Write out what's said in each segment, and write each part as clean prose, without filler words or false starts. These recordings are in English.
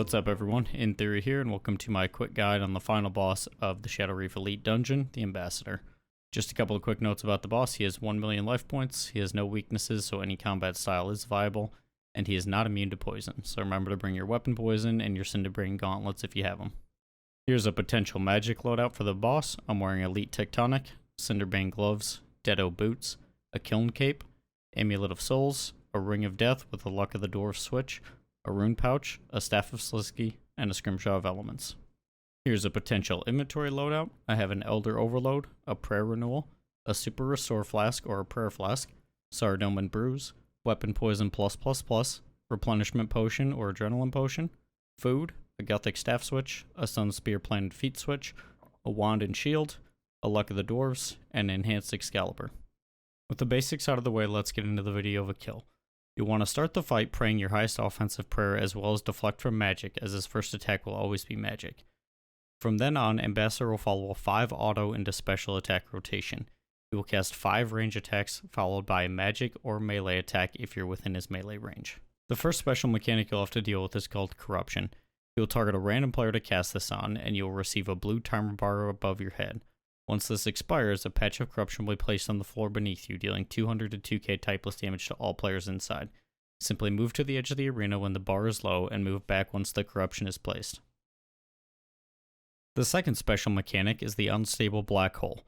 What's up everyone, In Theory here, and welcome to my quick guide on the final boss of the Shadow Reef Elite Dungeon, the Ambassador. Just a couple of quick notes about the boss. He has 1 million life points, he has no weaknesses, so any combat style is viable, and he is not immune to poison, so remember to bring your weapon poison and your Cinderbrain gauntlets if you have them. Here's a potential magic loadout for the boss. I'm wearing Elite Tectonic, Cinderbane gloves, Deado boots, a Kiln cape, Amulet of Souls, a Ring of Death with a Luck of the Dwarf switch, a rune pouch, a staff of Slisky, and a scrimshaw of elements. Here's a potential inventory loadout. I have an Elder Overload, a Prayer Renewal, a Super Restore Flask or a Prayer Flask, Sardome and Bruise, Weapon Poison +++, Replenishment Potion or Adrenaline Potion, Food, a Gothic Staff switch, a Sun Spear Planted Feet switch, a Wand and Shield, a Luck of the Dwarves, and an Enhanced Excalibur. With the basics out of the way, let's get into the video of a kill. You'll want to start the fight praying your highest offensive prayer as well as deflect from magic, as his first attack will always be magic. From then on, Ambassador will follow a 5 auto into special attack rotation. He will cast 5 range attacks followed by a magic or melee attack if you're within his melee range. The first special mechanic you'll have to deal with is called Corruption. You will target a random player to cast this on, and you will receive a blue timer bar above your head. Once this expires, a patch of corruption will be placed on the floor beneath you, dealing 200 to 2k typeless damage to all players inside. Simply move to the edge of the arena when the bar is low, and move back once the corruption is placed. The second special mechanic is the Unstable Black Hole.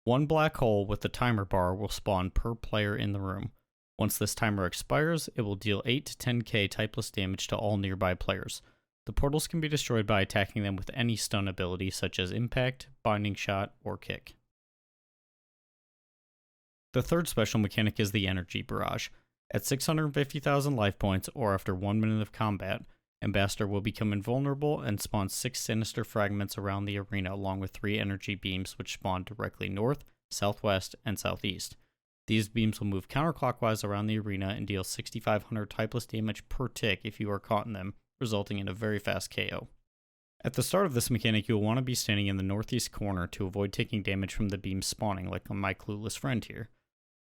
1 black hole with the timer bar will spawn per player in the room. Once this timer expires, it will deal 8 to 10k typeless damage to all nearby players. The portals can be destroyed by attacking them with any stun ability such as Impact, Binding Shot, or Kick. The third special mechanic is the Energy Barrage. At 650,000 life points, or after 1 minute of combat, Ambassador will become invulnerable and spawn 6 sinister fragments around the arena along with 3 energy beams which spawn directly north, southwest, and southeast. These beams will move counterclockwise around the arena and deal 6,500 typeless damage per tick if you are caught in them, resulting in a very fast KO. At the start of this mechanic, you will want to be standing in the northeast corner to avoid taking damage from the beams spawning, like on my clueless friend here.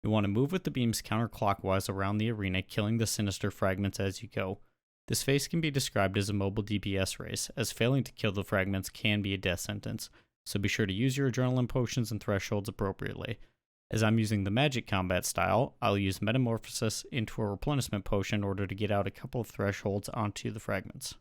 You want to move with the beams counterclockwise around the arena, killing the sinister fragments as you go. This phase can be described as a mobile DPS race, as failing to kill the fragments can be a death sentence, so be sure to use your adrenaline potions and thresholds appropriately. As I'm using the magic combat style, I'll use Metamorphosis into a replenishment potion in order to get out a couple of thresholds onto the fragments.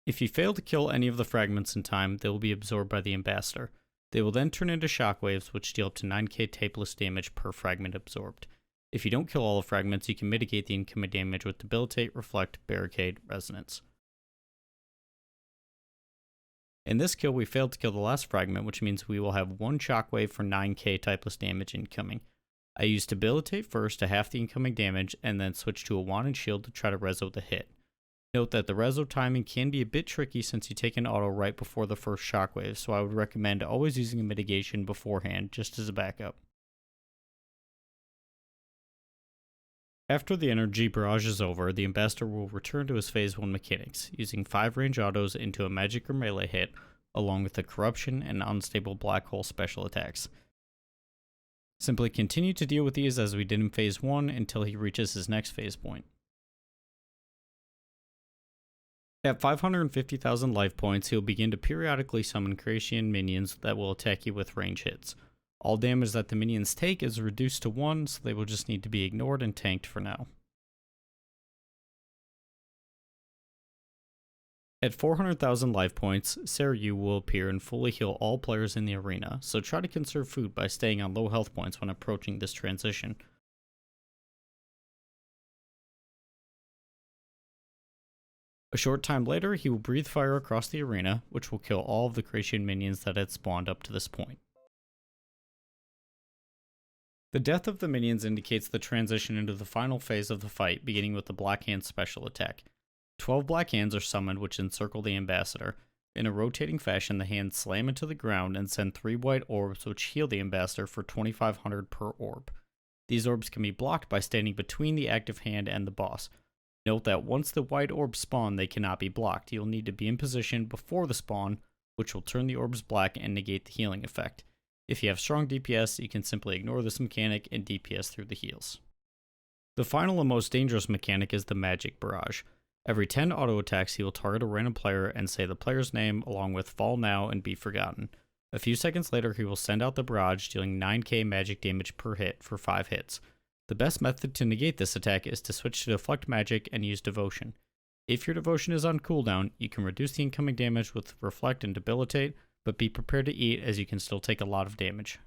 If you fail to kill any of the fragments in time, they will be absorbed by the Ambassador. They will then turn into shockwaves which deal up to 9k typeless damage per fragment absorbed. If you don't kill all the fragments, you can mitigate the incoming damage with Debilitate, Reflect, Barricade, Resonance. In this kill, we failed to kill the last fragment, which means we will have 1 shockwave for 9k typeless damage incoming. I used Debilitate first to half the incoming damage, and then switch to a Wand and Shield to try to reso the hit. Note that the reso timing can be a bit tricky since you take an auto right before the first shockwave, so I would recommend always using a mitigation beforehand, just as a backup. After the energy barrage is over, the Ambassador will return to his Phase 1 mechanics, using 5 range autos into a magic or melee hit, along with the Corruption and Unstable Black Hole special attacks. Simply continue to deal with these as we did in Phase 1 until he reaches his next phase point. At 550,000 life points, he'll begin to periodically summon Kracian minions that will attack you with range hits. All damage that the minions take is reduced to 1, so they will just need to be ignored and tanked for now. At 400,000 life points, Seiryu will appear and fully heal all players in the arena, so try to conserve food by staying on low health points when approaching this transition. A short time later, he will breathe fire across the arena, which will kill all of the Kracian minions that had spawned up to this point. The death of the minions indicates the transition into the final phase of the fight, beginning with the Black Hand special attack. 12 Black Hands are summoned which encircle the Ambassador. In a rotating fashion, the hands slam into the ground and send 3 white orbs which heal the Ambassador for 2,500 per orb. These orbs can be blocked by standing between the active hand and the boss. Note that once the white orbs spawn, they cannot be blocked. You'll need to be in position before the spawn, which will turn the orbs black and negate the healing effect. If you have strong DPS, you can simply ignore this mechanic and DPS through the heals. The final and most dangerous mechanic is the magic barrage. Every 10 auto attacks, he will target a random player and say the player's name along with fall now and be forgotten. A few seconds later, he will send out the barrage, dealing 9k magic damage per hit for 5 hits. The best method to negate this attack is to switch to deflect magic and use devotion. If your devotion is on cooldown, you can reduce the incoming damage with reflect and debilitate, but be prepared to eat as you can still take a lot of damage.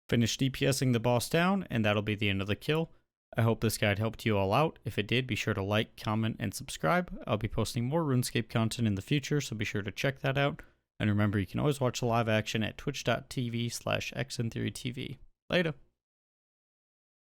Finish DPSing the boss down, and that'll be the end of the kill. I hope this guide helped you all out. If it did, be sure to like, comment, and subscribe. I'll be posting more RuneScape content in the future, so be sure to check that out. And remember, you can always watch the live action at twitch.tv/xntheorytv. Later.